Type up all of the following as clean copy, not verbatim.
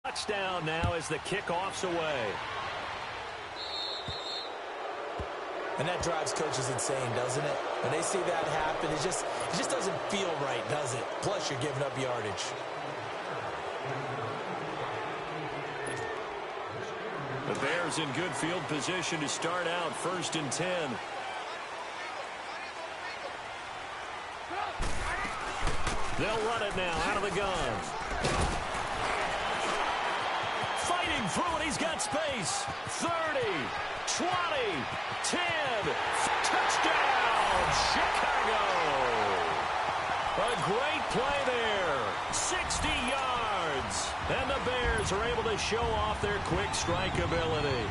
Touchdown now as the kickoff's away. And that drives coaches insane, doesn't it? When they see that happen, it just doesn't feel right, does it? Plus, you're giving up yardage. The Bears in good field position to start out 1st and 10. They'll run it now out of the gun. Fighting through it. He's got space. 30, 20, 10. Touchdown, Chicago. A great play there. 60 yards. And the Bears are able to show off their quick strike ability.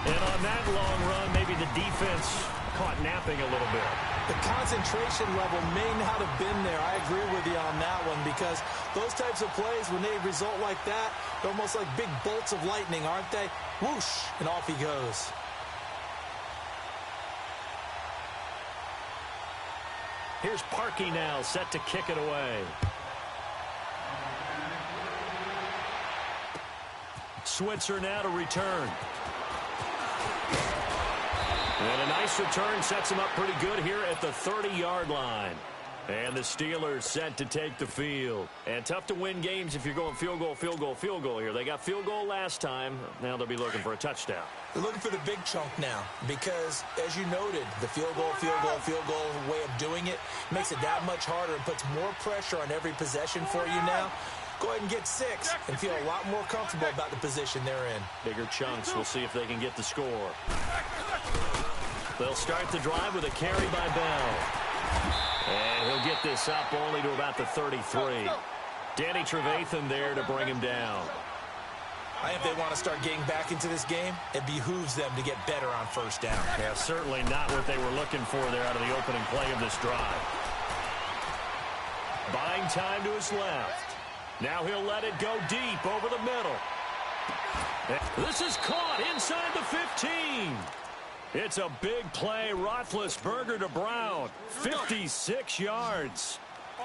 And on that long run, maybe the defense caught napping a little bit. The concentration level may not have been there. I agree with you on that one because those types of plays, when they result like that, they're almost like big bolts of lightning, aren't they? Whoosh, and off he goes. Here's Parkey now, set to kick it away. Switzer now to return. And a nice return sets him up pretty good here at the 30-yard line. And the Steelers set to take the field. And tough to win games if you're going field goal, field goal, field goal here. They got field goal last time. Now they'll be looking for a touchdown. They're looking for the big chunk now because, as you noted, the field goal way of doing it makes it that much harder and puts more pressure on every possession for you now. Go ahead and get 6 and feel a lot more comfortable about the position they're in. Bigger chunks. We'll see if they can get the score. They'll start the drive with a carry by Bell. And he'll get this up only to about the 33. Danny Trevathan there to bring him down. I think if they want to start getting back into this game, it behooves them to get better on first down. Yeah, certainly not what they were looking for there out of the opening play of this drive. Buying time to his left. Now he'll let it go deep over the middle. This is caught inside the 15. It's a big play. Roethlisberger to Brown. 56 yards.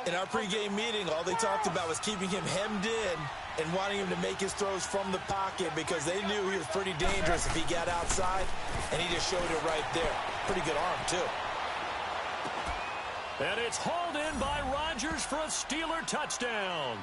In our pregame meeting, all they talked about was keeping him hemmed in and wanting him to make his throws from the pocket because they knew he was pretty dangerous if he got outside, and he just showed it right there. Pretty good arm, too. And it's hauled in by Rodgers for a Steeler touchdown.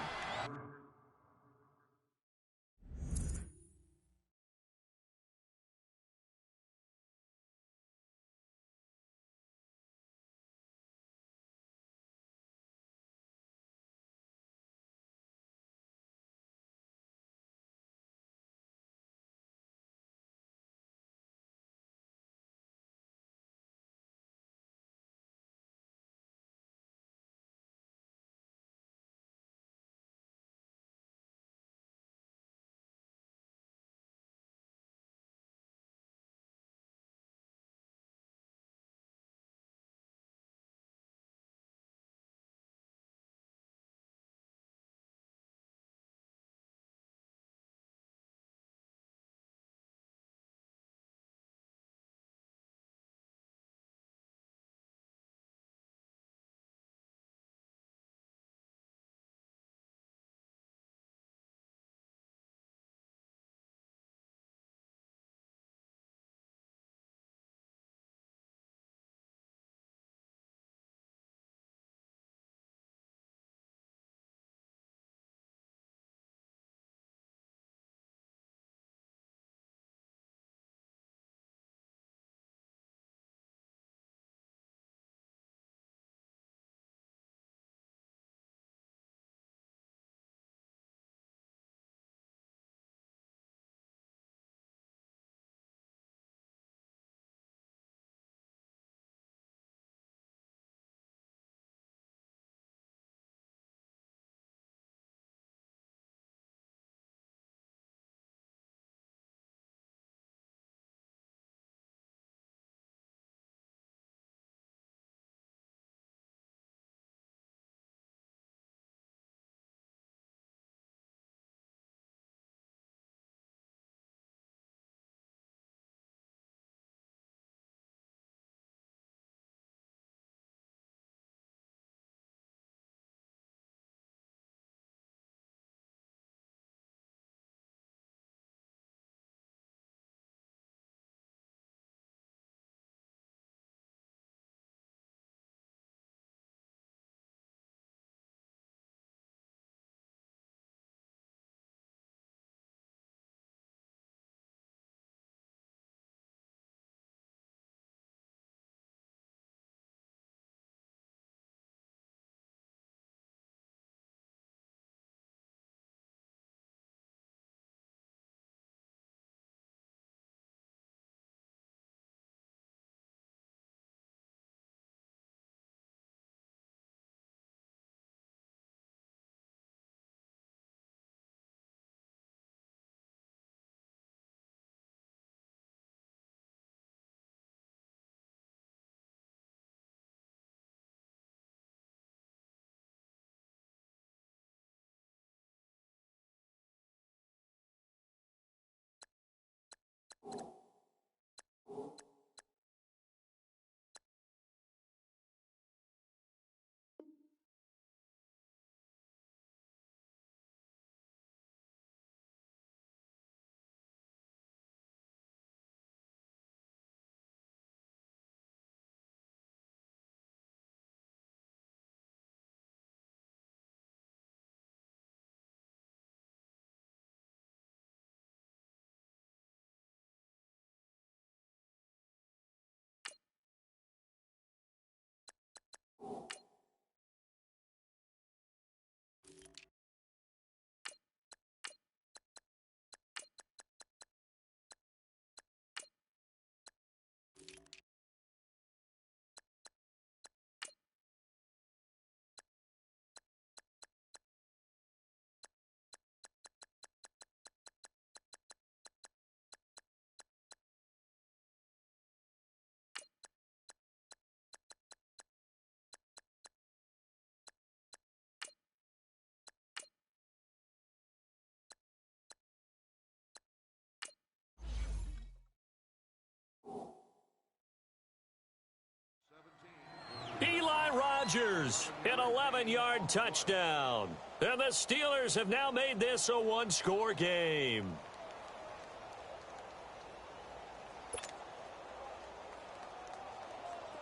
Rodgers, an 11-yard touchdown. And the Steelers have now made this a one-score game.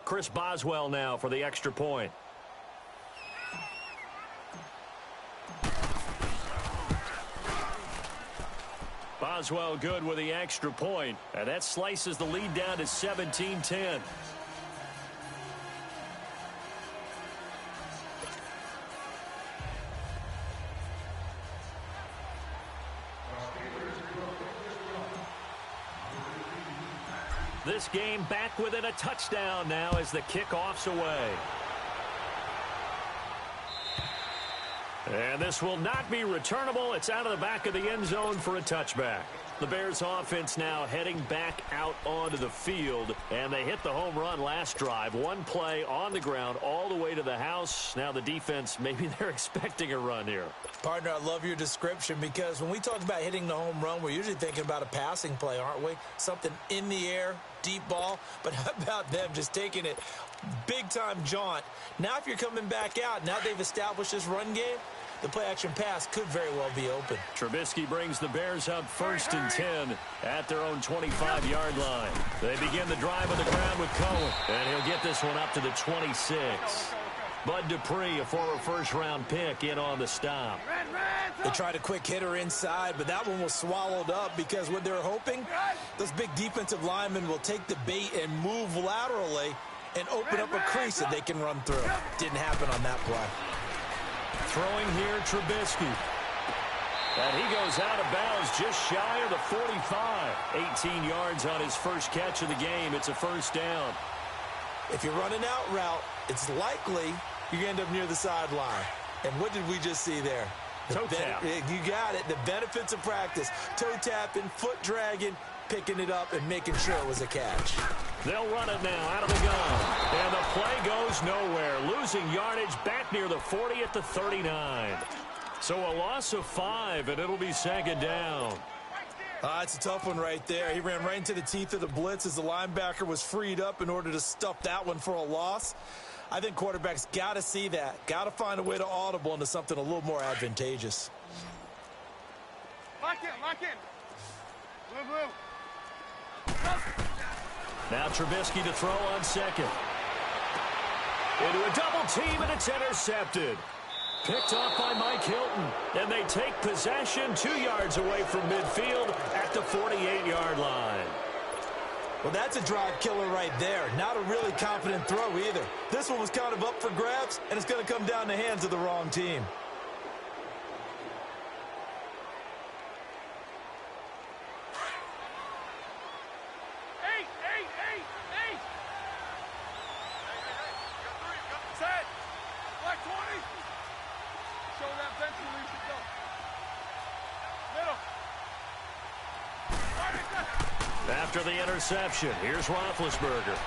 Chris Boswell now for the extra point. Boswell good with the extra point, and that slices the lead down to 17-10. This game back within a touchdown now as the kickoff's away. And this will not be returnable. It's out of the back of the end zone for a touchback. The Bears offense now heading back out onto the field, and they hit the home run last drive. One play on the ground all the way to the house. Now the defense, maybe they're expecting a run here. Partner, I love your description because when we talk about hitting the home run, we're usually thinking about a passing play, aren't we? Something in the air, deep ball. But how about them just taking it big-time jaunt? Now if you're coming back out, now they've established this run game, the play-action pass could very well be open. Trubisky brings the Bears up 1st and 10 at their own 25-yard line. They begin the drive on the ground with Cohen, and he'll get this one up to the 26. Bud Dupree, a former first-round pick, in on the stop. They tried a quick hitter inside, but that one was swallowed up because what they're hoping, those big defensive linemen will take the bait and move laterally and open up a crease that they can run through. Didn't happen on that play. Throwing here, Trubisky. And he goes out of bounds just shy of the 45. 18 yards on his first catch of the game. It's a first down. If you're running out route, it's likely you end up near the sideline. And what did we just see there? Toe tap. You got it. The benefits of practice. Toe tapping, foot dragging, picking it up, and making sure it was a catch. They'll run it now out of the gun. And the play goes nowhere. Losing yardage back near the 40 at the 39. So a loss of 5, and it'll be second down. It's a tough one right there. He ran right into the teeth of the blitz as the linebacker was freed up in order to stuff that one for a loss. I think quarterbacks got to see that. Got to find a way to audible into something a little more advantageous. Lock in. Blue, blue. Now Trubisky to throw on second. Into a double team, and it's intercepted. Picked off by Mike Hilton. And they take possession 2 yards away from midfield at the 48-yard line. Well, that's a drive killer right there. Not a really confident throw either. This one was kind of up for grabs, and it's going to come down the hands of the wrong team. After the interception, here's Roethlisberger.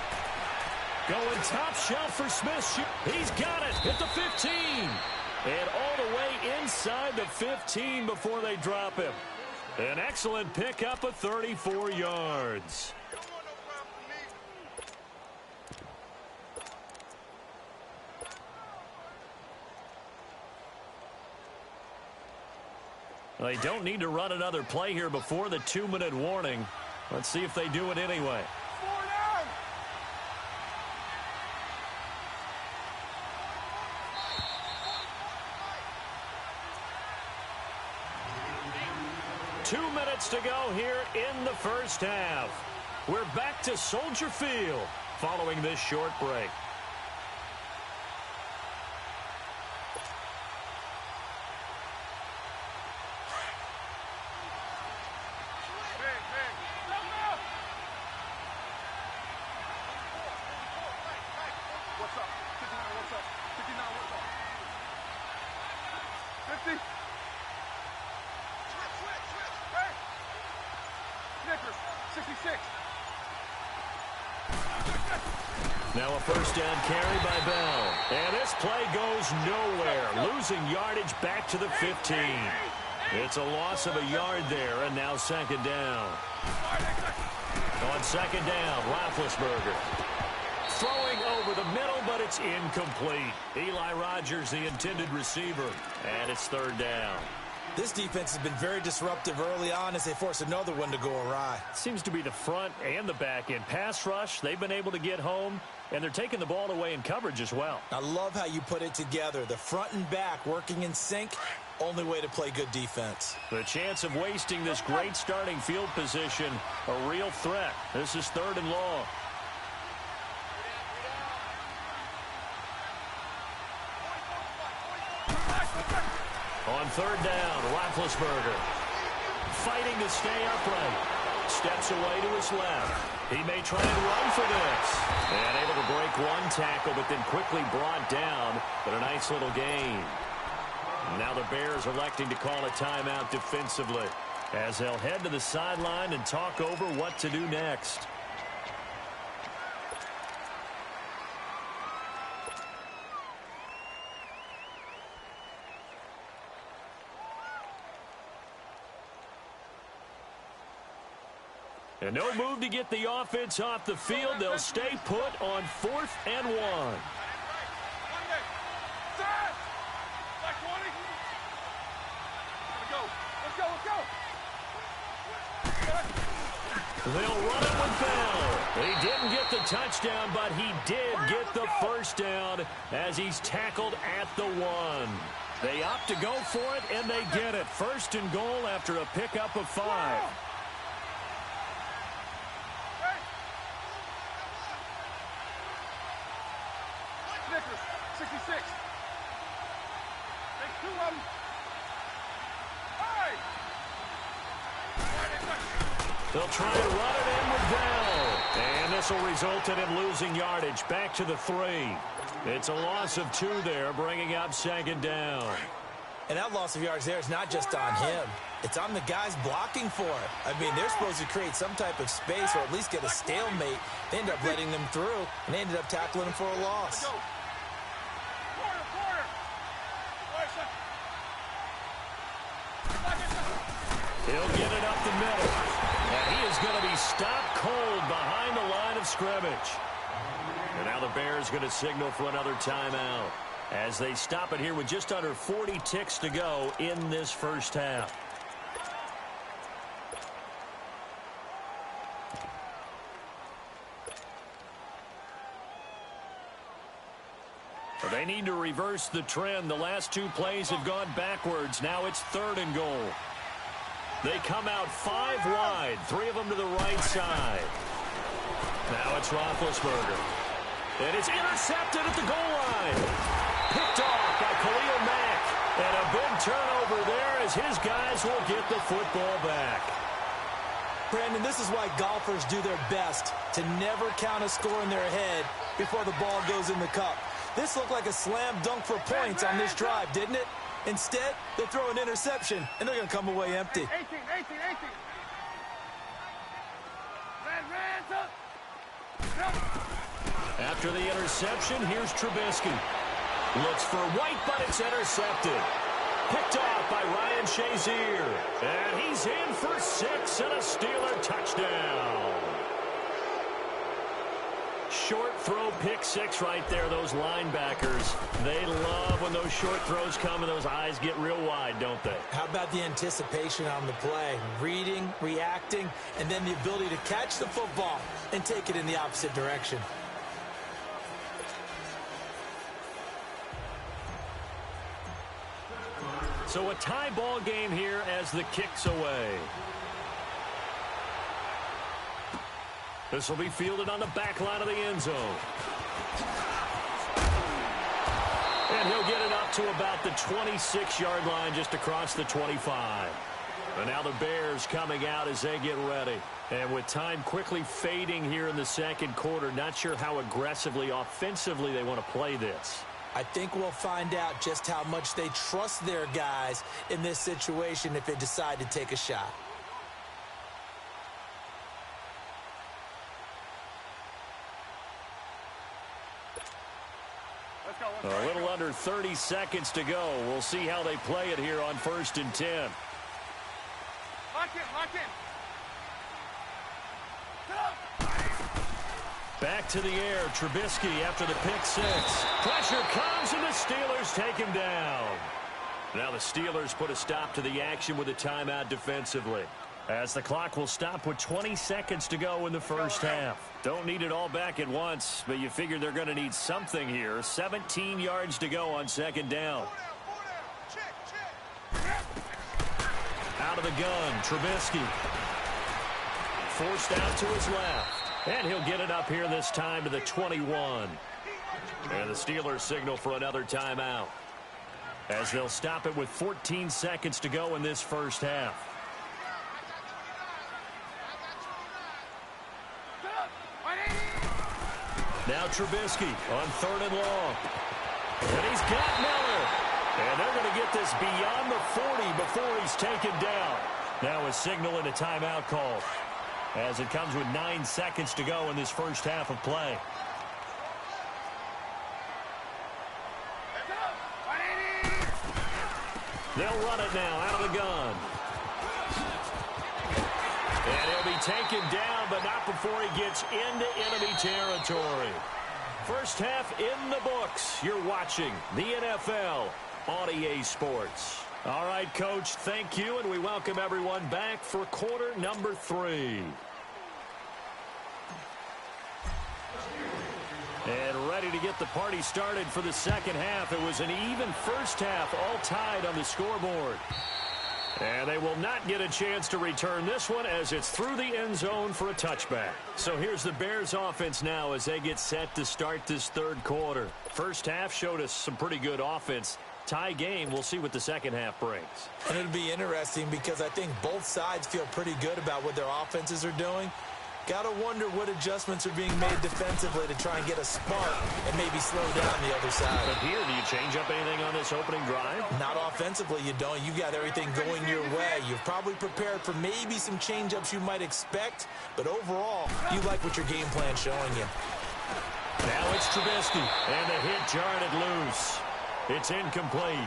Going top shelf for Smith. He's got it at the 15. And all the way inside the 15 before they drop him. An excellent pickup of 34 yards. They don't need to run another play here before the 2-minute warning. Let's see if they do it anyway. 2 minutes to go here in the first half. We're back to Soldier Field following this short break. Now a first down carry by Bell. And this play goes nowhere. Losing yardage back to the 15. It's a loss of a yard there, and now second down. On second down, Roethlisberger. Throwing over the middle, but it's incomplete. Eli Rogers, the intended receiver, and it's third down. This defense has been very disruptive early on as they force another one to go awry. Seems to be the front and the back end. Pass rush, they've been able to get home, and they're taking the ball away in coverage as well. I love how you put it together. The front and back working in sync, only way to play good defense. The chance of wasting this great starting field position, a real threat. This is third and long. On third down, Roethlisberger fighting to stay upright. Steps away to his left. He may try and run for this. And able to break one tackle, but then quickly brought down. But a nice little gain. Now the Bears electing to call a timeout defensively as they'll head to the sideline and talk over what to do next. And no move to get the offense off the field. They'll stay put on 4th and 1. They'll run it with Bell. He didn't get the touchdown, but he did get the first down as he's tackled at the 1. They opt to go for it, and they get it. First and goal after a pickup of 5. Nicholas, 66. Take 2 of them. Hey! They'll try to run it in with Bell. And this will result in him losing yardage back to the 3. It's a loss of 2 there, bringing up second down. And that loss of yards there is not just on him. It's on the guys blocking for it. I mean, they're supposed to create some type of space or at least get a stalemate. They end up letting them through, and they ended up tackling him for a loss. He'll get it up the middle. And he is going to be stopped cold behind the line of scrimmage. And now the Bears going to signal for another timeout as they stop it here with just under 40 ticks to go in this first half. They need to reverse the trend. The last 2 plays have gone backwards. Now it's third and goal. They come out 5 wide, 3 of them to the right side. Now it's Roethlisberger. And it's intercepted at the goal line. Picked off by Khalil Mack. And a big turnover there as his guys will get the football back. Brandon, this is why golfers do their best to never count a score in their head before the ball goes in the cup. This looked like a slam dunk for points on this drive, didn't it? Instead, they throw an interception, and they're going to come away empty. 18. After the interception, here's Trubisky. Looks for White, but it's intercepted. Picked off by Ryan Shazier. And he's in for 6 and a Steeler touchdown. Short throw, pick 6 right there. Those linebackers, they love when those short throws come and those eyes get real wide, don't they? How about the anticipation on the play? Reading, reacting, and then the ability to catch the football and take it in the opposite direction. So a tie ball game here as the kick's away. This will be fielded on the back line of the end zone. And he'll get it up to about the 26-yard line, just across the 25. And now the Bears coming out as they get ready. And with time quickly fading here in the second quarter, not sure how aggressively, offensively they want to play this. I think we'll find out just how much they trust their guys in this situation if they decide to take a shot. A little under 30 seconds to go. We'll see how they play it here on 1st and 10. Lock in. Back to the air, Trubisky after the pick six. Pressure comes, and the Steelers take him down. Now the Steelers put a stop to the action with a timeout defensively, as the clock will stop with 20 seconds to go in the first half. Don't need it all back at once, but you figure they're going to need something here. 17 yards to go on second down. Out of the gun, Trubisky. Forced out to his left. And he'll get it up here this time to the 21. And the Steelers signal for another timeout, as they'll stop it with 14 seconds to go in this first half. Now Trubisky on 3rd and long. And he's got Miller. And they're going to get this beyond the 40 before he's taken down. Now a signal and a timeout call, as it comes with 9 seconds to go in this first half of play. They'll run it now out of the gun. And he'll be taken down, but not before he gets into enemy territory. First half in the books. You're watching the NFL on EA Sports. All right, Coach, thank you, and we welcome everyone back for quarter number 3. And ready to get the party started for the second half. It was an even first half, all tied on the scoreboard. And they will not get a chance to return this one, as it's through the end zone for a touchback. So here's the Bears offense now as they get set to start this third quarter. First half showed us some pretty good offense. Tie game, we'll see what the second half brings. And it'll be interesting because I think both sides feel pretty good about what their offenses are doing. Got to wonder what adjustments are being made defensively to try and get a spark and maybe slow down the other side. But here, do you change up anything on this opening drive? Not offensively, you don't. You got everything going your way. You've probably prepared for maybe some change-ups you might expect, but overall, you like what your game plan's showing you. Now it's Trubisky, and the hit jarred it loose. It's incomplete.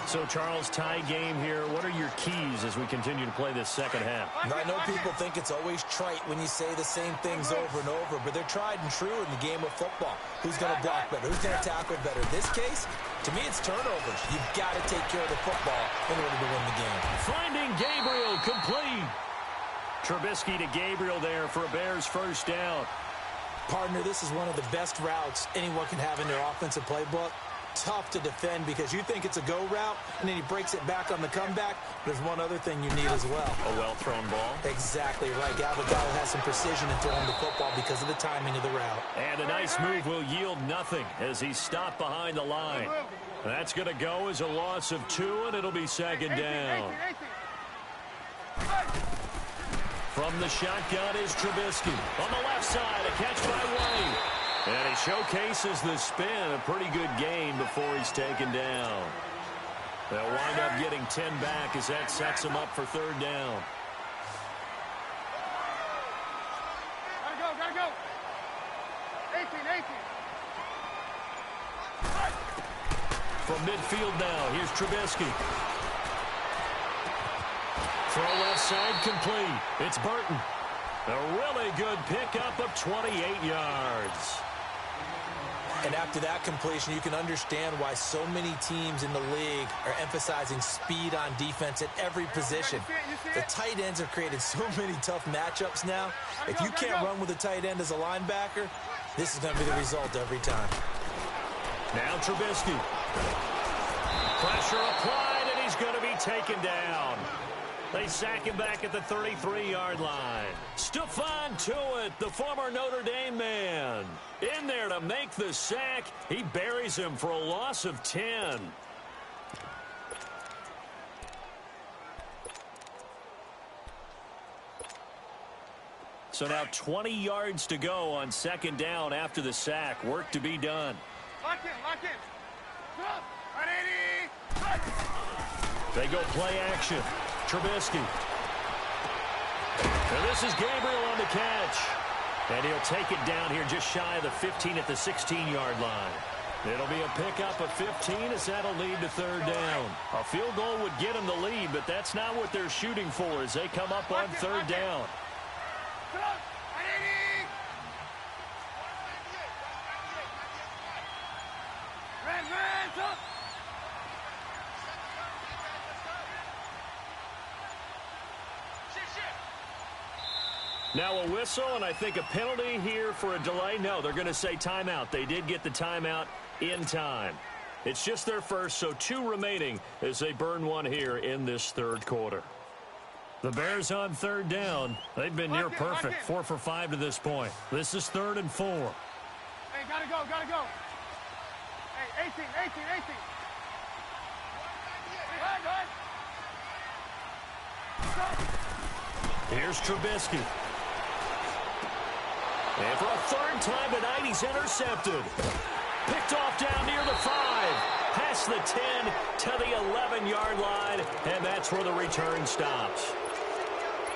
So, Charles, tie game here. What are your keys as we continue to play this second half? I know people think it's always trite when you say the same things over and over, but they're tried and true in the game of football. Who's going to block better? Who's going to tackle better? In this case, to me, it's turnovers. You've got to take care of the football in order to win the game. Finding Gabriel, complete. Trubisky to Gabriel there for a Bears first down. Partner, this is one of the best routes anyone can have in their offensive playbook. Tough to defend because you think it's a go route, and then he breaks it back on the comeback. There's one other thing you need as well. A well-thrown ball. Exactly right. Galvadal has some precision in throwing the football because of the timing of the route. And a nice move will yield nothing as he's stopped behind the line. That's going to go as a loss of 2, and it'll be second down. From the shotgun is Trubisky. On the left side, a catch by White. And he showcases the spin, a pretty good gain before he's taken down. They'll wind up getting 10 back as that sets him up for third down. Gotta go. 18. From midfield now, here's Trubisky. Throw left side complete. It's Burton. A really good pickup of 28 yards. And after that completion, you can understand why so many teams in the league are emphasizing speed on defense at every position. The tight ends have created so many tough matchups now. If you can't run with a tight end as a linebacker, this is going to be the result every time. Now Trubisky. Pressure applied, and he's going to be taken down. They sack him back at the 33-yard line. Stephon Tuitt, the former Notre Dame man, in there to make the sack. He buries him for a loss of 10. So now 20 yards to go on second down after the sack. Work to be done. Lock in. They go play action. Trubisky. And this is Gabriel on the catch. And he'll take it down here just shy of the 15 at the 16-yard line. It'll be a pickup of 15 as that'll lead to third down. A field goal would get them the lead, but that's not what they're shooting for as they come up on third down. Now a whistle, and I think a penalty here for a delay. No, they're going to say timeout. They did get the timeout in time. It's just their first, so 2 remaining as they burn one here in this third quarter. The Bears on third down. They've been near perfect, 4 for 5 to this point. This is 3rd and 4. Hey, gotta go, gotta go. Hey, 18. Go ahead. Here's Trubisky. And for a 3rd time tonight, he's intercepted. Picked off down near the 5. Past the 10 to the 11-yard line, and that's where the return stops.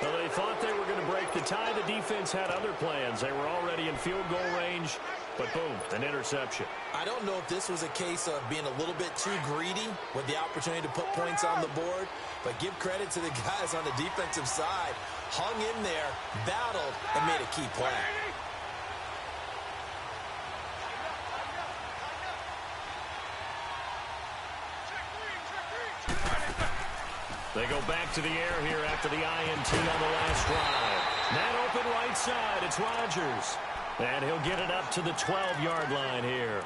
Well, they thought they were going to break the tie. The defense had other plans. They were already in field goal range, but boom, an interception. I don't know if this was a case of being a little bit too greedy with the opportunity to put points on the board, but give credit to the guys on the defensive side. Hung in there, battled, and made a key play. They go back to the air here after the INT on the last drive. That open right side, it's Rodgers. And he'll get it up to the 12-yard line here.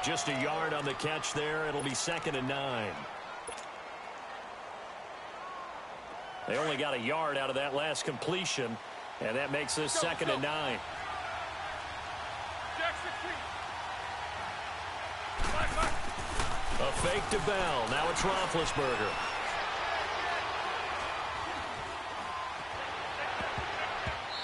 Just a yard on the catch there. It'll be 2nd and 9. They only got a yard out of that last completion, and that makes this 2nd and 9. A fake to Bell. Now it's Roethlisberger.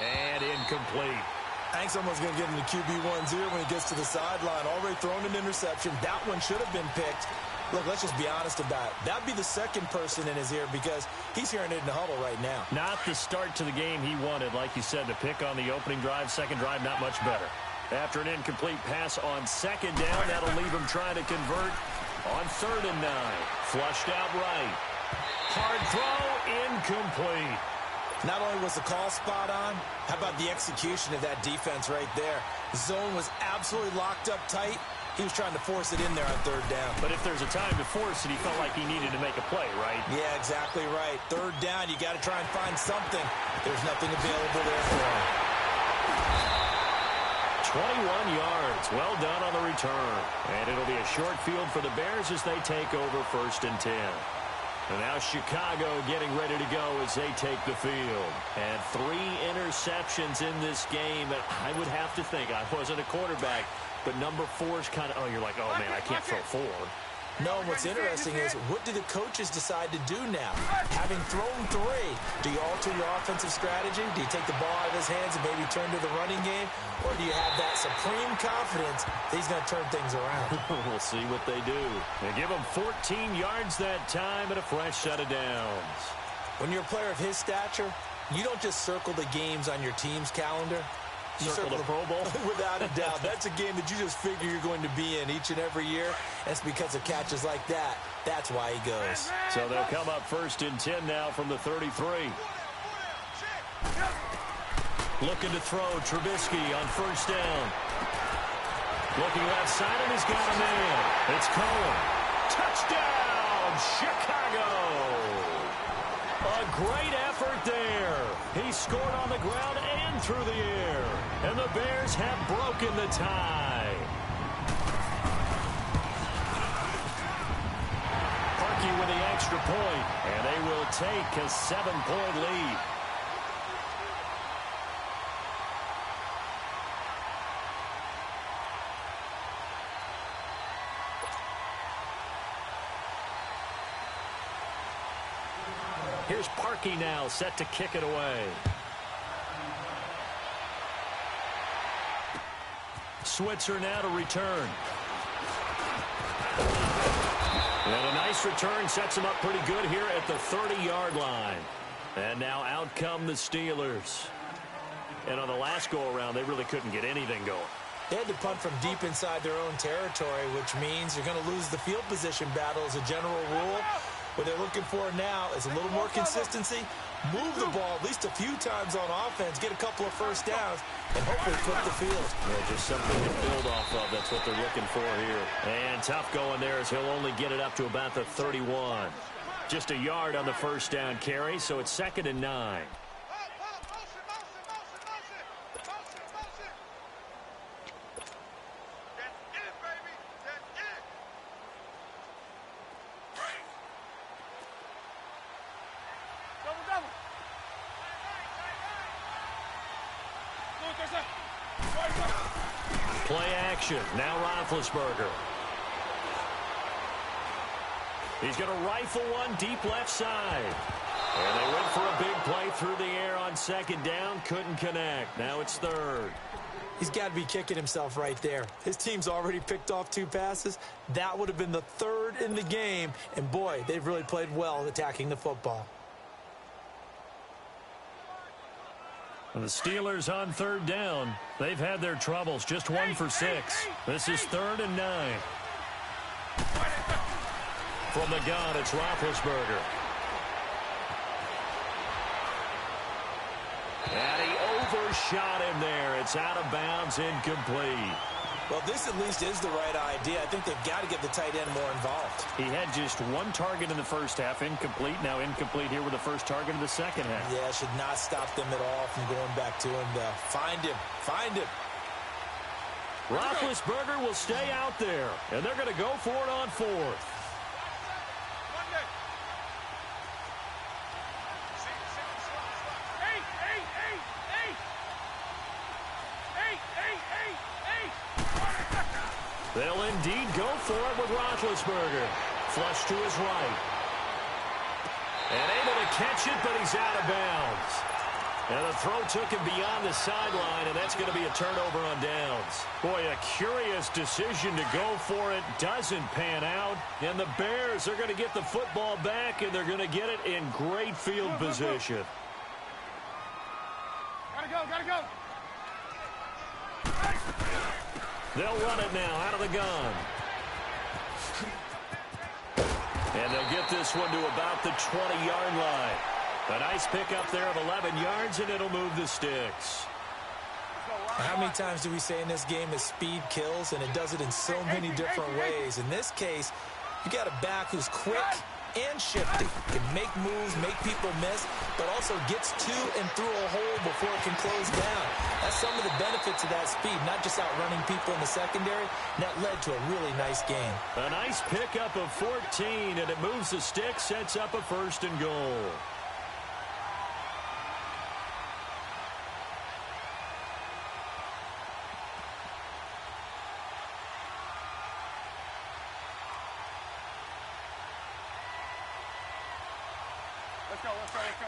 And incomplete. Hank's almost going to get into QB1-0 when he gets to the sideline. Already thrown an interception. That one should have been picked. Look, let's just be honest about it. That'd be the second person in his ear because he's hearing it in the huddle right now. Not the start to the game he wanted. Like you said, to pick on the opening drive, second drive, not much better. After an incomplete pass on 2nd down, that'll leave him trying to convert on 3rd and 9. Flushed out right. Hard throw, incomplete. Not only was the call spot on, how about the execution of that defense right there? The zone was absolutely locked up tight. He was trying to force it in there on 3rd down. But if there's a time to force it, he felt like he needed to make a play, right? Yeah, exactly right. 3rd down, you got to try and find something. There's nothing available there for him. 21 yards. Well done on the return. And it'll be a short field for the Bears as they take over 1st and 10. And now Chicago getting ready to go as they take the field. And 3 interceptions in this game. And I would have to think, I wasn't a quarterback, but number 4 is kind of, oh, you're like, oh, man, I can't throw 4. No, and what's interesting is, what do the coaches decide to do now? Having thrown 3, do you alter your offensive strategy? Do you take the ball out of his hands and maybe turn to the running game? Or do you have that supreme confidence that he's going to turn things around? We'll see what they do. They give him 14 yards that time and a fresh set of downs. When you're a player of his stature, you don't just circle the games on your team's calendar. You circle the Pro Bowl? Without a doubt. That's a game that you just figure you're going to be in each and every year. And it's because of catches like that. That's why he goes. So they'll come up 1st and 10 now from the 33. Looking to throw Trubisky on 1st down. Looking left side, and he's got a man. It's Cohen. Touchdown, Chicago! A great effort there. He scored on the ground and through the air. And the Bears have broken the tie. Parkey with the extra point, and they will take a 7-point lead. Here's Parkey now, set to kick it away. Switzer now to return. And a nice return sets him up pretty good here at the 30-yard line. And now out come the Steelers. And on the last go-around, they really couldn't get anything going. They had to punt from deep inside their own territory, which means you're going to lose the field position battle as a general rule. What they're looking for now is a little more consistency, move the ball at least a few times on offense, get a couple of 1st downs, and hopefully flip the field. Yeah, just something to build off of. That's what they're looking for here. And tough going there as he'll only get it up to about the 31. Just a yard on the 1st down carry, so it's 2nd and 9. Play action. Now Roethlisberger. He's going to rifle one deep left side. And they went for a big play through the air on second down. Couldn't connect. Now it's third. He's got to be kicking himself right there. His team's already picked off 2 passes. That would have been the 3rd in the game. And, boy, they've really played well attacking the football. The Steelers on 3rd down. They've had their troubles. Just 1 for 6. This is 3rd and 9. From the gun, it's Roethlisberger. And he overshot him there. It's out of bounds, incomplete. Well, this at least is the right idea. I think they've got to get the tight end more involved. He had just 1 target in the first half, incomplete. Now incomplete here with the first target in the second half. Yeah, should not stop them at all from going back to him to find him. Find him. Roethlisberger will stay out there, and they're going to go for it on 4th. They'll indeed go for it with Roethlisberger. Flush to his right. And able to catch it, but he's out of bounds. And the throw took him beyond the sideline, and that's going to be a turnover on downs. Boy, a curious decision to go for it. Doesn't pan out. And the Bears are going to get the football back, and they're going to get it in great field position. Gotta go, gotta go. They'll run it now out of the gun. And they'll get this one to about the 20-yard line. A nice pickup there of 11 yards, and it'll move the sticks. How many times do we say in this game that speed kills, and it does it in so many different ways? In this case, you got a back who's quick and shifty, can make moves, make people miss, but also gets to and through a hole before it can close down. That's some of the benefits of that speed, not just outrunning people in the secondary. And that led to a really nice game. A nice pickup of 14, and it moves the sticks, sets up a 1st and goal. Let's go, let's go, let's go.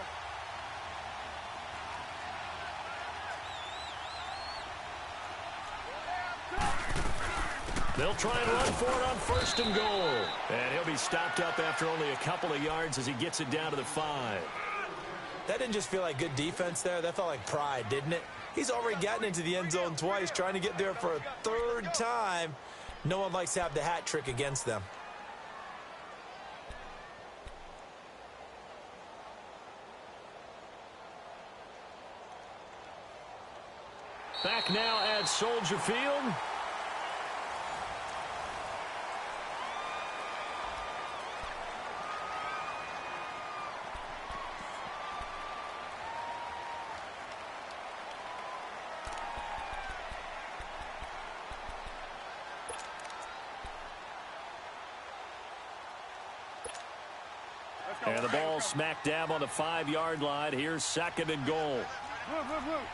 They'll try and run for it on 1st and goal. And he'll be stopped up after only a couple of yards as he gets it down to the 5. That didn't just feel like good defense there. That felt like pride, didn't it? He's already gotten into the end zone twice, trying to get there for a 3rd time. No one likes to have the hat trick against them. Back now at Soldier Field. And the ball smack dab on the 5-yard line. Here's 2nd and goal. Move, move, move.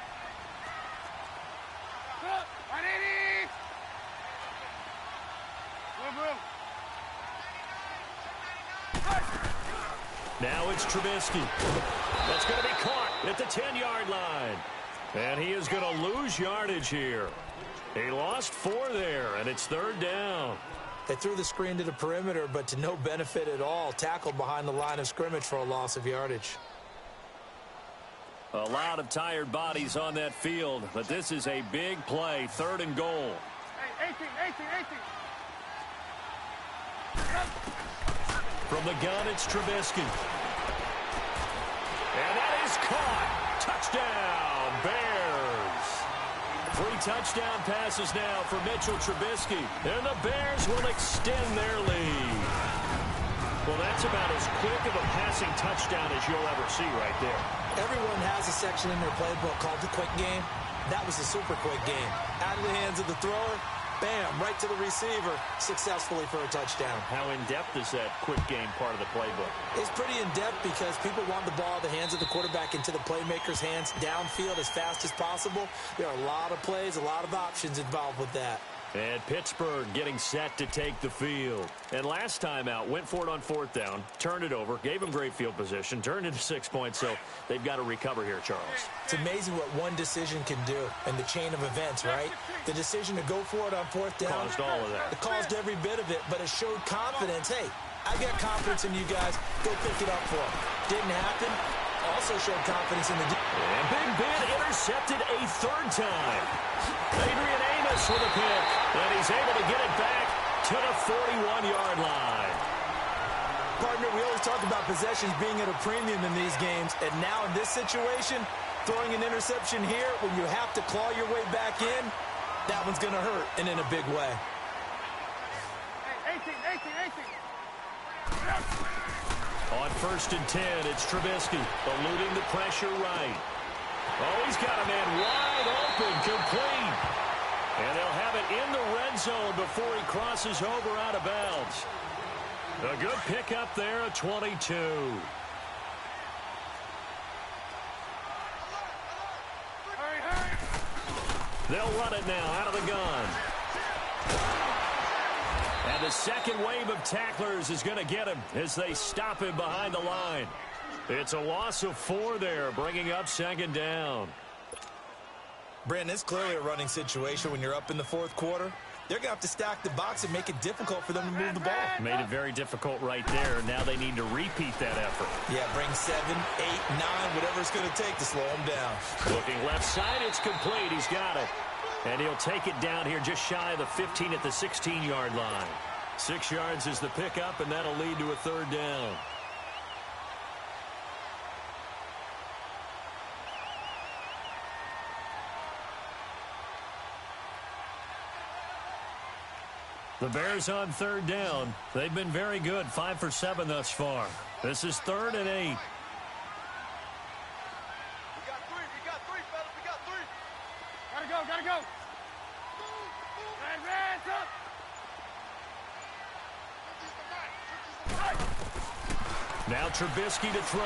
180. Move, move. Now it's Trubisky. That's going to be caught at the 10-yard line. And he is going to lose yardage here. He lost 4 there, and it's 3rd down. They threw the screen to the perimeter, but to no benefit at all. Tackled behind the line of scrimmage for a loss of yardage. A lot of tired bodies on that field, but this is a big play. 3rd and goal. Hey, 18. From the gun, it's Trubisky. And that is caught. Touchdown, Bears. 3 touchdown passes now for Mitchell Trubisky. And the Bears will extend their lead. Well, that's about as quick of a passing touchdown as you'll ever see right there. Everyone has a section in their playbook called the quick game. That was a super quick game. Out of the hands of the thrower, Bam, right to the receiver, successfully for a touchdown. How in-depth is that quick game part of the playbook? It's pretty in-depth because people want the ball in the hands of the quarterback into the playmaker's hands downfield as fast as possible. There are a lot of plays, a lot of options involved with that. And Pittsburgh getting set to take the field. And last time out, went for it on fourth down, turned it over, gave them great field position, turned into 6 points, so they've got to recover here, Charles. It's amazing what one decision can do in the chain of events, right? The decision to go for it on fourth down. Caused all of that. It caused every bit of it, but it showed confidence. Hey, I got confidence in you guys. Go pick it up for them. Didn't happen. Also showed confidence in the... And Big Ben intercepted a third time. Adrian Amos with a pick, and he's able to get it back to the 41-yard line. Partner, we always talk about possessions being at a premium in these games, and now in this situation, throwing an interception here when you have to claw your way back in, that one's going to hurt, and in a big way. Hey, 18. On 1st and 10, it's Trubisky eluding the pressure right. Oh, he's got a man wide open, complete. And they'll have it in the red zone before he crosses over out of bounds. A good pickup there at 22. Hurry. They'll run it now out of the gun. And the second wave of tacklers is going to get him as they stop him behind the line. It's a loss of 4 there, bringing up 2nd down. Brandon, it's clearly a running situation when you're up in the fourth quarter. They're going to have to stack the box and make it difficult for them to move the ball. Made it very difficult right there. Now they need to repeat that effort. Yeah, bring 7, 8, 9, whatever it's going to take to slow him down. Looking left side, it's complete. He's got it. And he'll take it down here just shy of the 15 at the 16-yard line. 6 yards is the pickup, and that'll lead to a 3rd down. The Bears on 3rd down. They've been very good, 5 for 7 thus far. This is 3rd and 8. We got 3, fellas. We got 3. Gotta go. Hands up. Now Trubisky to throw.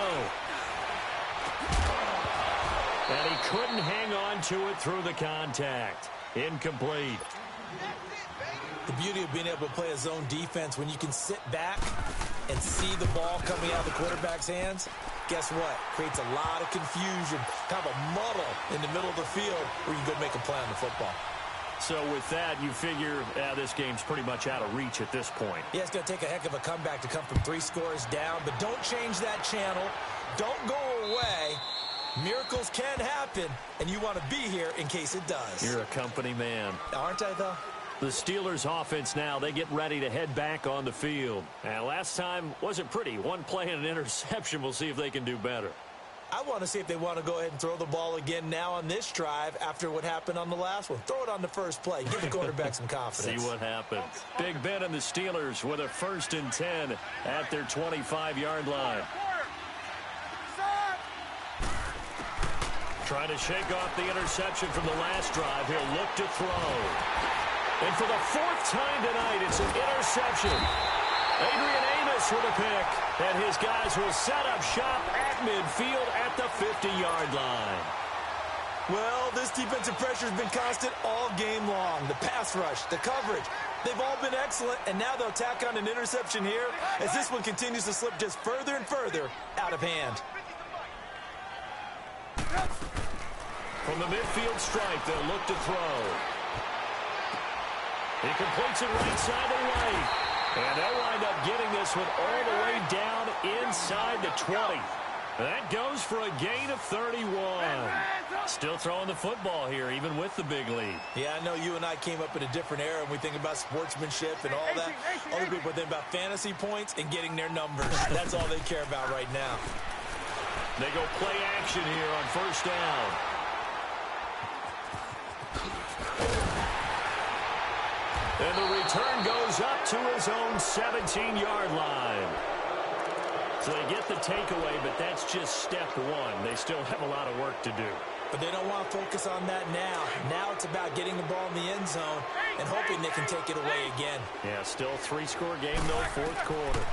And he couldn't hang on to it through the contact. Incomplete. The beauty of being able to play a zone defense when you can sit back and see the ball coming out of the quarterback's hands, guess what? Creates a lot of confusion, kind of a muddle in the middle of the field where you go make a play on the football. So with that, you figure this game's pretty much out of reach at this point. Yeah, it's going to take a heck of a comeback to come from 3 scores down, but don't change that channel. Don't go away. Miracles can happen, and you want to be here in case it does. You're a company man. Aren't I, though? The Steelers offense now, they get ready to head back on the field. And last time wasn't pretty. 1 play and an interception. We'll see if they can do better. I want to see if they want to go ahead and throw the ball again now on this drive after what happened on the last one. Throw it on the first play. Give the quarterback some confidence. See what happens. Big Ben and the Steelers with a 1st and 10 at their 25-yard line. Trying to shake off the interception from the last drive. He'll look to throw. And for the 4th time tonight, it's an interception. Adrian Amos with a pick. And his guys will set up shop at midfield at the 50-yard line. Well, this defensive pressure has been constant all game long. The pass rush, the coverage, they've all been excellent, and now they'll tack on an interception here as this one continues to slip just further and further out of hand. From the midfield stripe, they'll look to throw. He completes it right side to right. And they'll wind up getting this one all the way down inside the 20. That goes for a gain of 31. Still throwing the football here, even with the big lead. Yeah, I know you and I came up in a different era, and we think about sportsmanship and all that. Other people think about fantasy points and getting their numbers. That's all they care about right now. They go play action here on 1st down. And the return goes up to his own 17-yard line. So they get the takeaway, but that's just step one. They still have a lot of work to do. But they don't want to focus on that now. Now it's about getting the ball in the end zone and hoping they can take it away again. Yeah, still three-score game, though, fourth quarter.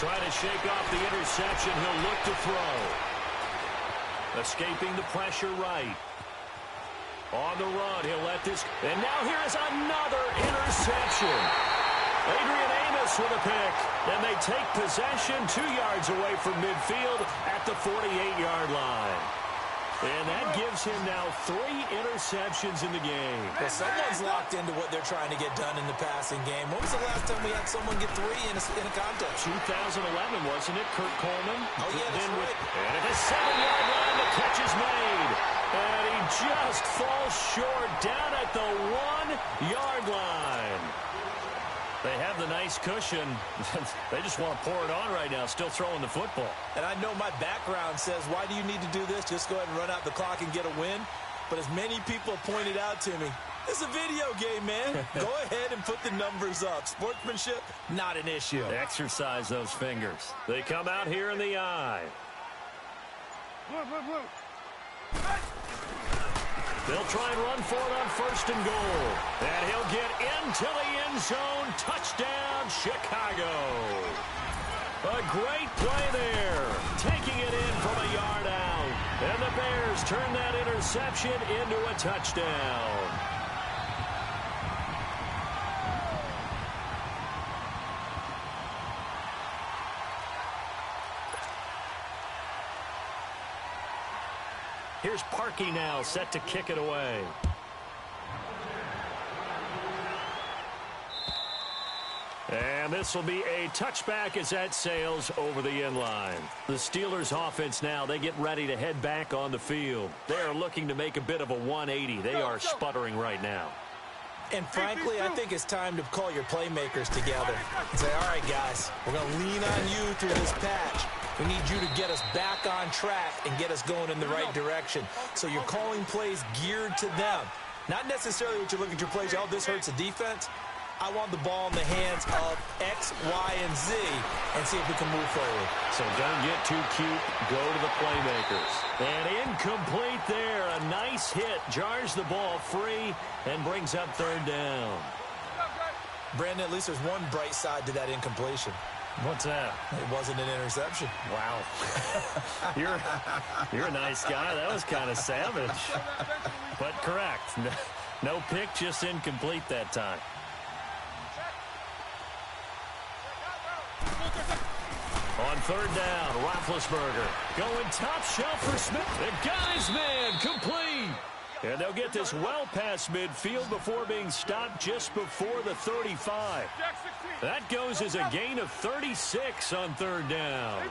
Trying to shake off the interception. He'll look to throw. Escaping the pressure right. On the run, he'll let this. And now here is another interception. Adrian Amos with a pick. And they take possession 2 yards away from midfield at the 48-yard line. And that gives him now 3 interceptions in the game. Well, someone's locked into what they're trying to get done in the passing game. When was the last time we had someone get 3 in a contest? 2011, wasn't it, Kurt Coleman? Oh, yeah, that's right. And at the 7-yard line, the catch is made. And he just falls short down at the 1-yard line. They have the nice cushion. They just want to pour it on right now, still throwing the football. And I know my background says, why do you need to do this? Just go ahead and run out the clock and get a win. But as many people pointed out to me, it's a video game, man. Go ahead and put the numbers up. Sportsmanship, not an issue. Exercise those fingers. They come out here in the eye. Blue. They'll try and run for it on 1st and goal. And he'll get into the end zone. Touchdown, Chicago. A great play there. Taking it in from a yard out. And the Bears turn that interception into a touchdown. Here's Parkey now, set to kick it away. And this will be a touchback as that sails over the end line. The Steelers offense now, they get ready to head back on the field. They are looking to make a bit of a 180. They are sputtering right now. And frankly, I think it's time to call your playmakers together and say, all right, guys, we're going to lean on you through this patch. We need you to get us back on track and get us going in the right direction. So you're calling plays geared to them. Not necessarily what you're looking at your plays. Oh, this hurts the defense. I want the ball in the hands of X, Y, and Z and see if we can move forward. So don't get too cute. Go to the playmakers. And incomplete there. A nice hit. Jars the ball free and brings up 3rd down. Brandon, at least there's one bright side to that incompletion. What's that? It wasn't an interception. Wow. You're a nice guy. That was kind of savage. But correct. No pick, just incomplete that time. On 3rd down, Roethlisberger going top shelf for Smith. The guy's man complete. And they'll get this well past midfield before being stopped just before the 35. That goes as a gain of 36 on 3rd down.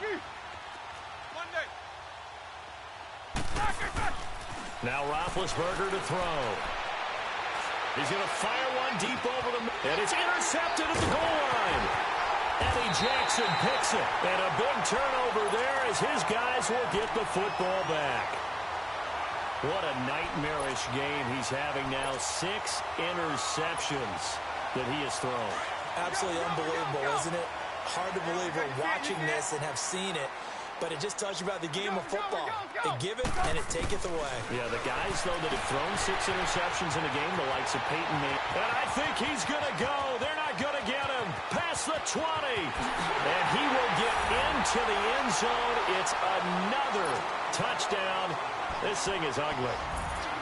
Now Roethlisberger to throw. He's going to fire one deep over the... And it's intercepted at the goal line. Eddie Jackson picks it. And a big turnover there as his guys will get the football back. What a nightmarish game he's having now. 6 interceptions that he has thrown. Absolutely unbelievable, isn't it? Hard to believe we're watching this and have seen it, but it just tells you about the game of football. They give it and it taketh away. Yeah, the guys, though, that have thrown 6 interceptions in a game, the likes of Peyton Manning. And I think he's going to go. They're not going to get him. Past the 20. And he will get into the end zone. It's another touchdown. This thing is ugly.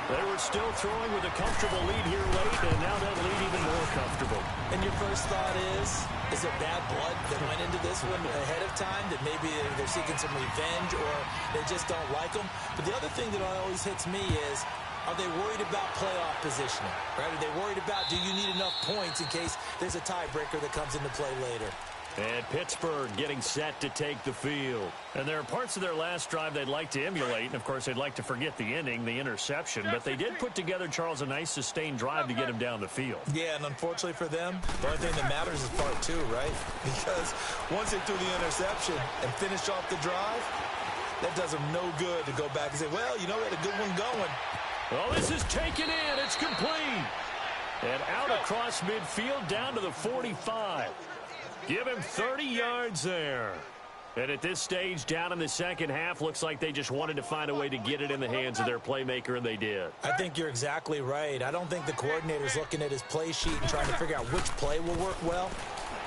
They were still throwing with a comfortable lead here late, and now that lead even more comfortable. And your first thought is it bad blood that went into this one ahead of time, that maybe they're seeking some revenge or they just don't like them? But the other thing that always hits me is, are they worried about playoff positioning? Right? Are they worried about, do you need enough points in case there's a tiebreaker that comes into play later? And Pittsburgh getting set to take the field. And there are parts of their last drive they'd like to emulate. And, of course, they'd like to forget the ending, the interception. But they did put together, Charles, a nice sustained drive to get him down the field. Yeah, and unfortunately for them, the only thing that matters is part 2, right? Because once they threw the interception and finished off the drive, that does them no good to go back and say, well, you know, we had a good one going. Well, this is taken in. It's complete. And out across midfield down to the 45. Give him 30 yards there. And at this stage, down in the second half, looks like they just wanted to find a way to get it in the hands of their playmaker, and they did. I think you're exactly right. I don't think the coordinator's looking at his play sheet and trying to figure out which play will work well.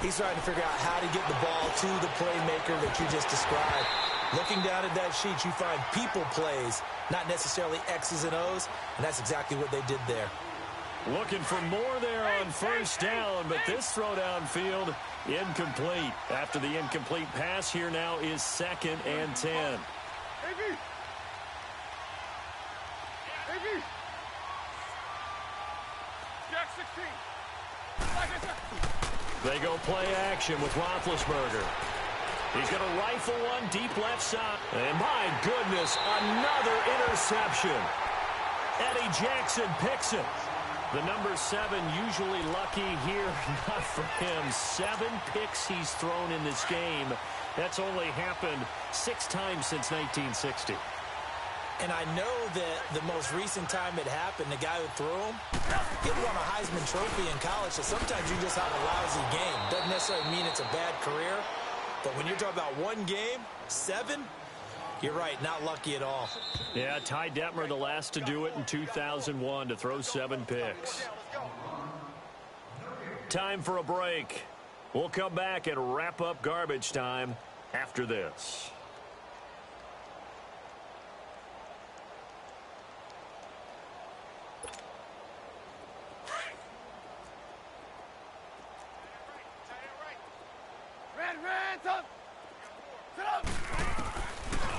He's trying to figure out how to get the ball to the playmaker that you just described. Looking down at that sheet, you find people plays, not necessarily X's and O's, and that's exactly what they did there. Looking for more there on first down, but this throw downfield incomplete. After the incomplete pass, here now is 2nd and 10. Jack 16. They go play action with Roethlisberger. He's going to rifle one deep left side. And my goodness, another interception. Eddie Jackson picks it. The number 7 usually lucky here. Not for him. 7 picks he's thrown in this game. That's only happened 6 times since 1960. And I know that the most recent time it happened, the guy who threw him, he won a Heisman Trophy in college, so sometimes you just have a lousy game. Doesn't necessarily mean it's a bad career, but when you're talking about one game, 7, you're right, not lucky at all. Yeah, Ty Detmer, the last to do it in 2001, to throw 7 picks. Time for a break. We'll come back and wrap up garbage time after this.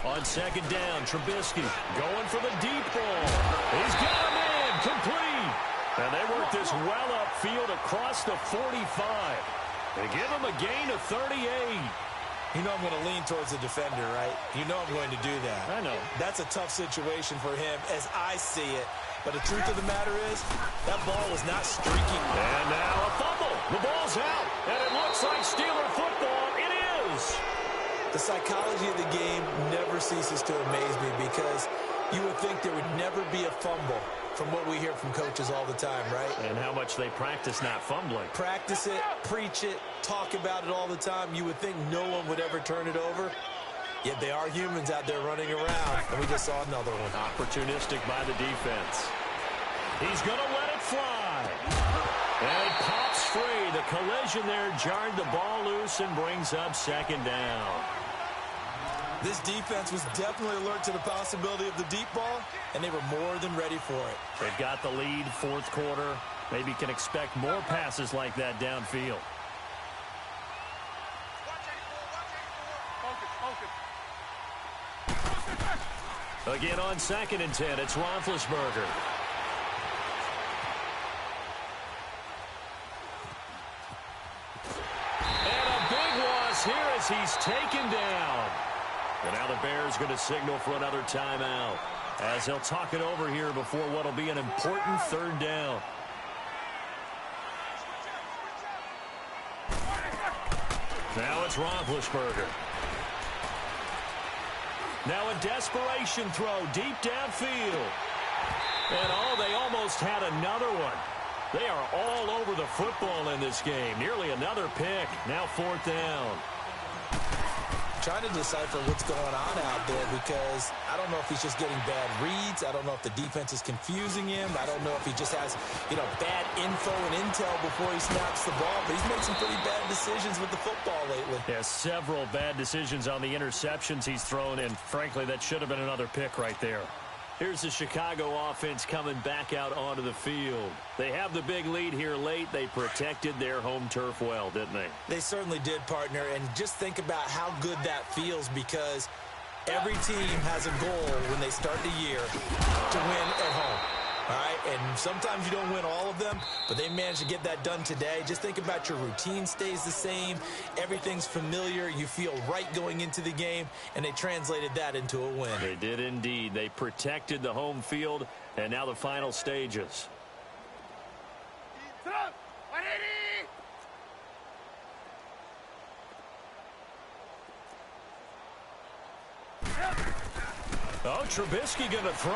On 2nd down, Trubisky going for the deep ball. He's got a man complete. And they work this well upfield across the 45. They give him a gain of 38. You know I'm going to lean towards the defender, right? You know I'm going to do that. I know. That's a tough situation for him as I see it. But the truth of the matter is, that ball was not streaky. And now a fumble. The ball's out. And it looks like Steeler football. It is. The psychology of the game never ceases to amaze me because you would think there would never be a fumble from what we hear from coaches all the time, right? And how much they practice not fumbling. Practice it, preach it, talk about it all the time. You would think no one would ever turn it over. Yet they are humans out there running around, and we just saw another one. Opportunistic by the defense. He's going to let it fly. And it pops free. The collision there jarred the ball loose and brings up 2nd down. This defense was definitely alert to the possibility of the deep ball, and they were more than ready for it. They've got the lead, 4th quarter. Maybe can expect more passes like that downfield. Again on 2nd and 10, it's Roethlisberger. And a big loss here as he's taken down. And now the Bears going to signal for another timeout as they'll talk it over here before what will be an important 3rd down. Now it's Roethlisberger. Now a desperation throw deep downfield. And they almost had another one. They are all over the football in this game. Nearly another pick. Now 4th down. Trying to decipher what's going on out there because I don't know if he's just getting bad reads. I don't know if the defense is confusing him. I don't know if he just has, bad info and intel before he snaps the ball. But he's made some pretty bad decisions with the football lately. Yeah, several bad decisions on the interceptions he's thrown, and frankly, that should have been another pick right there. Here's the Chicago offense coming back out onto the field. They have the big lead here late. They protected their home turf well, didn't they? They certainly did, partner. And just think about how good that feels because every team has a goal when they start the year to win at home. All right, and sometimes you don't win all of them, but they managed to get that done today. Just think about your routine stays the same. Everything's familiar. You feel right going into the game, and they translated that into a win. They did indeed. They protected the home field, and now the final stages. Oh, Trubisky going to throw.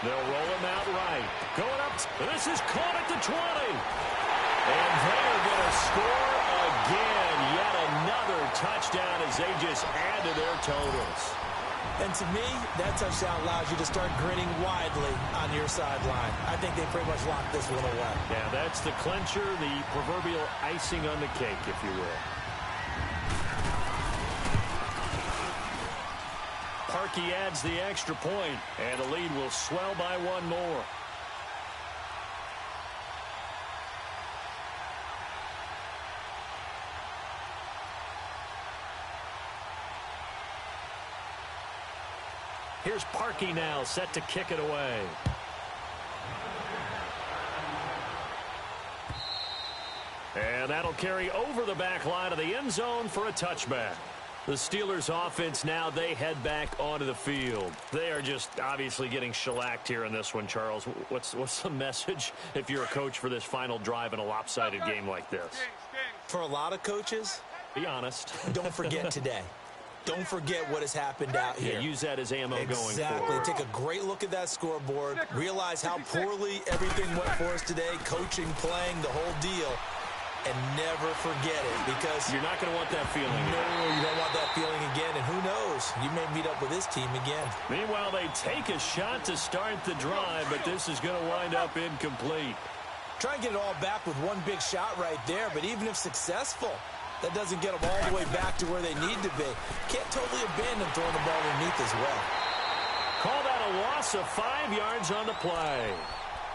They'll roll him out right. Going up. This is caught at the 20. And they are going to score again. Yet another touchdown as they just add to their totals. And to me, that touchdown allows you to start grinning widely on your sideline. I think they pretty much locked this one away. Yeah, that's the clincher, the proverbial icing on the cake, if you will. Parkey adds the extra point, and the lead will swell by one more. Here's Parkey now, set to kick it away. And that'll carry over the back line of the end zone for a touchback. The Steelers offense now, they head back onto the field. They are just obviously getting shellacked here in this one, Charles. What's the message if you're a coach for this final drive in a lopsided game like this? For a lot of coaches, be honest. Don't forget today. Don't forget what has happened out here. Yeah, use that as ammo going forward. Exactly. Take a great look at that scoreboard. Realize how poorly everything went for us today. Coaching, playing, the whole deal. And never forget it, because you're not going to want that feeling. No, you don't want that feeling again. And who knows? You may meet up with this team again. Meanwhile, they take a shot to start the drive, but this is going to wind up incomplete. Try and get it all back with one big shot right there, but even if successful, that doesn't get them all the way back to where they need to be. Can't totally abandon throwing the ball underneath as well. Call that a loss of 5 yards on the play.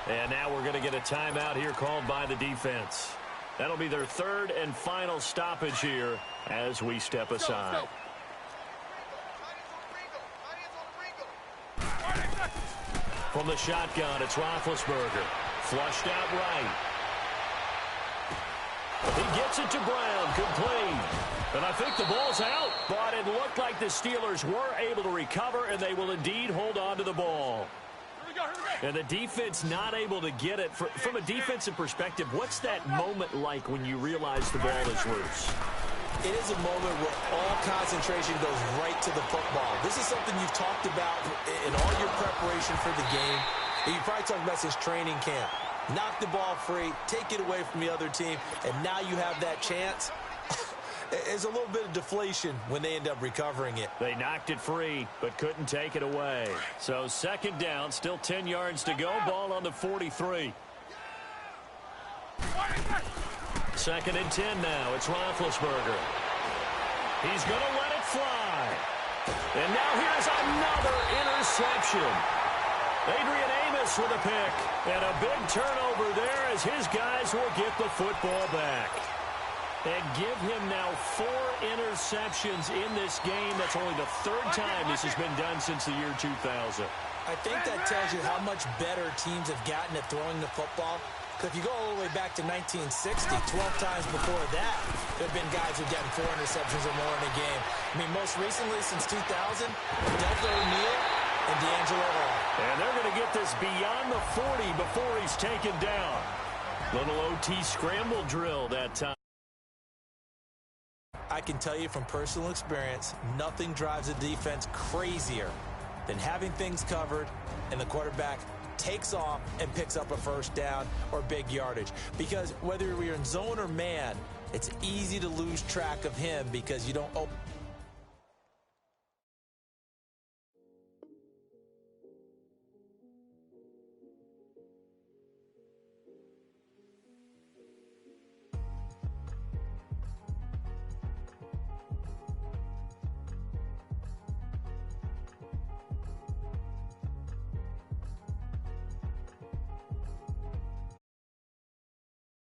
And now we're going to get a timeout here called by the defense. That'll be their third and final stoppage here as we step aside. From the shotgun, it's Roethlisberger. Flushed out right. He gets it to Brown, complete. And I think the ball's out, but it looked like the Steelers were able to recover, and they will indeed hold on to the ball. And the defense not able to get it. From a defensive perspective, what's that moment like when you realize the ball is loose? It is a moment where all concentration goes right to the football. This is something you've talked about in all your preparation for the game. And you probably talked about since training camp. Knock the ball free, take it away from the other team, and now you have that chance. There's a little bit of deflation when they end up recovering it. They knocked it free, but couldn't take it away. So second down, still 10 yards to go. Ball on the 43. Second and 10 now. It's Roethlisberger. He's going to let it fly. And now here's another interception. Adrian Amos with a pick. And a big turnover there as his guys will get the football back. And give him now 4 interceptions in this game. That's only the third time this has been done since the year 2000. I think that tells you how much better teams have gotten at throwing the football. Because if you go all the way back to 1960, 12 times before that, there have been guys who've gotten 4 interceptions or more in a game. I mean, most recently since 2000, Delta O'Neal and D'Angelo Hall. And they're going to get this beyond the 40 before he's taken down. Little OT scramble drill that time. I can tell you from personal experience, nothing drives a defense crazier than having things covered and the quarterback takes off and picks up a first down or big yardage. Because whether you're in zone or man, it's easy to lose track of him because you don't